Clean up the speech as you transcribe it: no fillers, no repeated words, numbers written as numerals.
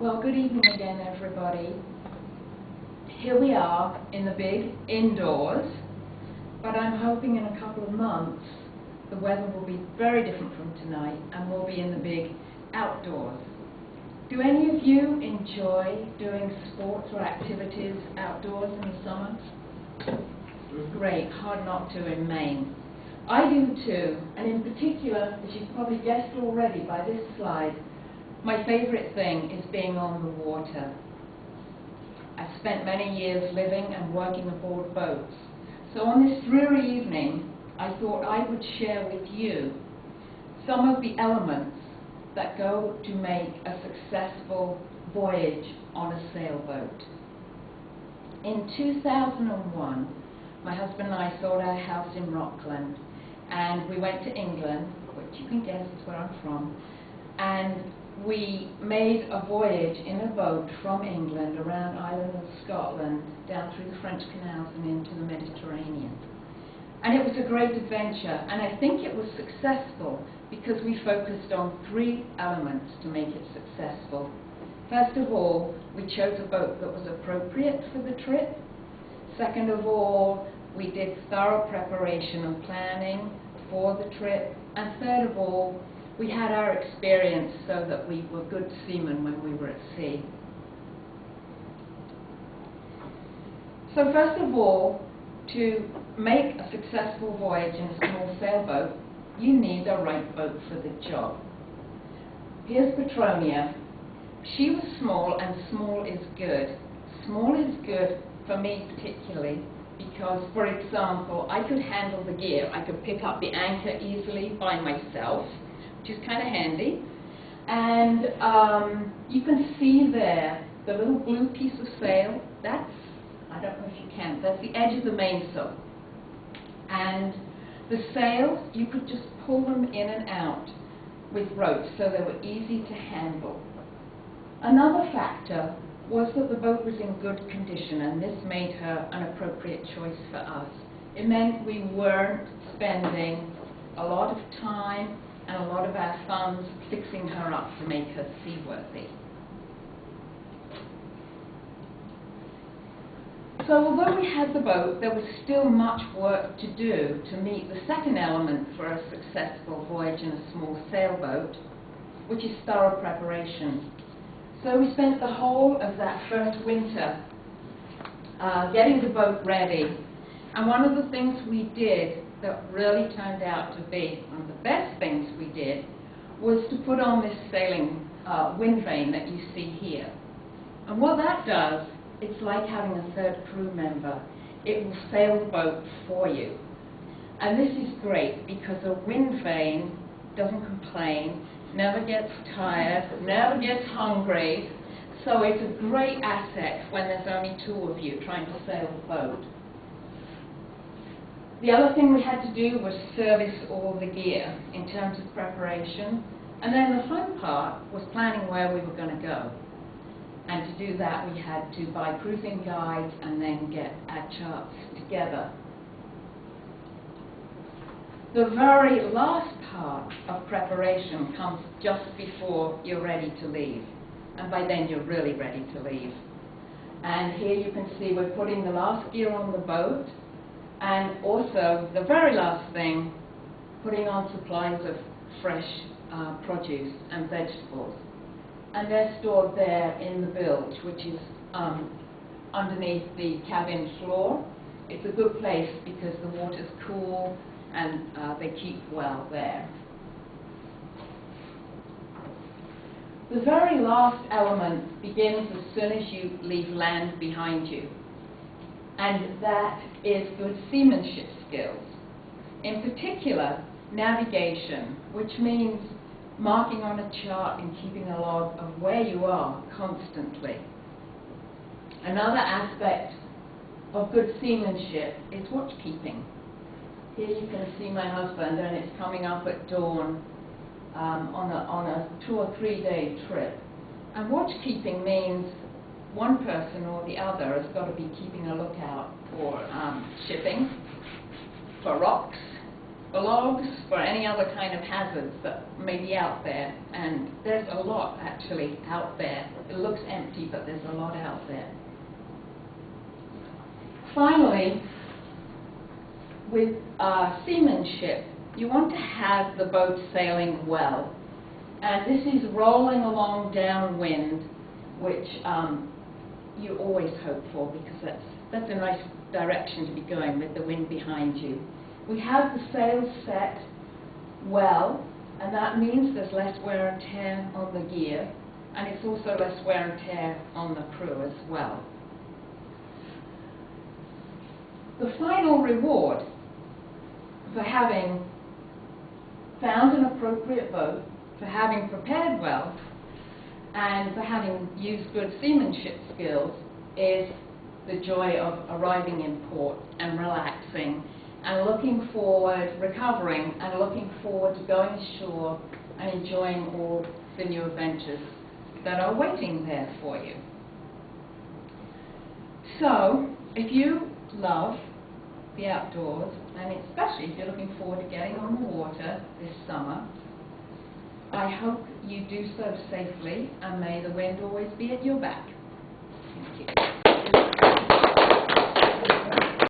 Well, good evening again, everybody. Here we are in the big indoors, but I'm hoping in a couple of months the weather will be very different from tonight and we'll be in the big outdoors. Do any of you enjoy doing sports or activities outdoors in the summer? Great, hard not to in Maine. I do too, and in particular, as you've probably guessed already by this slide, my favourite thing is being on the water. I've spent many years living and working aboard boats, so on this dreary evening, I thought I would share with you some of the elements that go to make a successful voyage on a sailboat. In 2001, my husband and I sold our house in Rockland, and we went to England, which you can guess is where I'm from, and we made a voyage in a boat from England around island of Scotland, down through the French canals and into the Mediterranean. And it was a great adventure, and I think it was successful because we focused on three elements to make it successful. First of all, we chose a boat that was appropriate for the trip. Second of all, we did thorough preparation and planning for the trip. And third of all, we had our experience so that we were good seamen when we were at sea. So first of all, to make a successful voyage in a small sailboat, you need the right boat for the job. Here's Petronia. She was small, and small is good. Small is good for me particularly because, for example, I could handle the gear. I could pick up the anchor easily by myself, which is kind of handy. And you can see there the little blue piece of sail. That's, I don't know if you can, that's the edge of the mainsail. And the sails, you could just pull them in and out with ropes so they were easy to handle. Another factor was that the boat was in good condition, and this made her an appropriate choice for us. It meant we weren't spending a lot of time and a lot of our funds fixing her up to make her seaworthy. So although we had the boat, there was still much work to do to meet the second element for a successful voyage in a small sailboat, which is thorough preparation. So we spent the whole of that first winter getting the boat ready. And one of the things we did that really turned out to be one of the best things we did was to put on this sailing wind vane that you see here. And what that does, it's like having a third crew member. It will sail the boat for you. And this is great because a wind vane doesn't complain, never gets tired, never gets hungry. So it's a great asset when there's only two of you trying to sail the boat. The other thing we had to do was service all the gear in terms of preparation. And then the fun part was planning where we were going to go. And to do that, we had to buy cruising guides and then get our charts together. The very last part of preparation comes just before you're ready to leave. And by then, you're really ready to leave. And here you can see we're putting the last gear on the boat. And also, the very last thing, putting on supplies of fresh produce and vegetables. And they're stored there in the bilge, which is underneath the cabin floor. It's a good place because the water's cool and they keep well there. The very last element begins as soon as you leave land behind you. And that is good seamanship skills. In particular, navigation, which means marking on a chart and keeping a log of where you are constantly. Another aspect of good seamanship is watchkeeping. Here you can see my husband, and it's coming up at dawn on a 2 or 3 day trip. And watchkeeping means one person or the other has got to be keeping a lookout for shipping, for rocks, for logs, for any other kind of hazards that may be out there, and there's a lot actually out there. It looks empty, but there's a lot out there. Finally, with seamanship, you want to have the boat sailing well. And this is rolling along downwind, which you always hope for, because that's a nice direction to be going with the wind behind you. We have the sails set well, and that means there's less wear and tear on the gear, and it's also less wear and tear on the crew as well. The final reward for having found an appropriate boat, for having prepared well, and for having used good seamanship skills is the joy of arriving in port and relaxing and looking forward, recovering, and looking forward to going ashore and enjoying all the new adventures that are waiting there for you. So, if you love the outdoors, and especially if you're looking forward to getting on the water this summer, I hope you do so safely, and may the wind always be at your back. Thank you.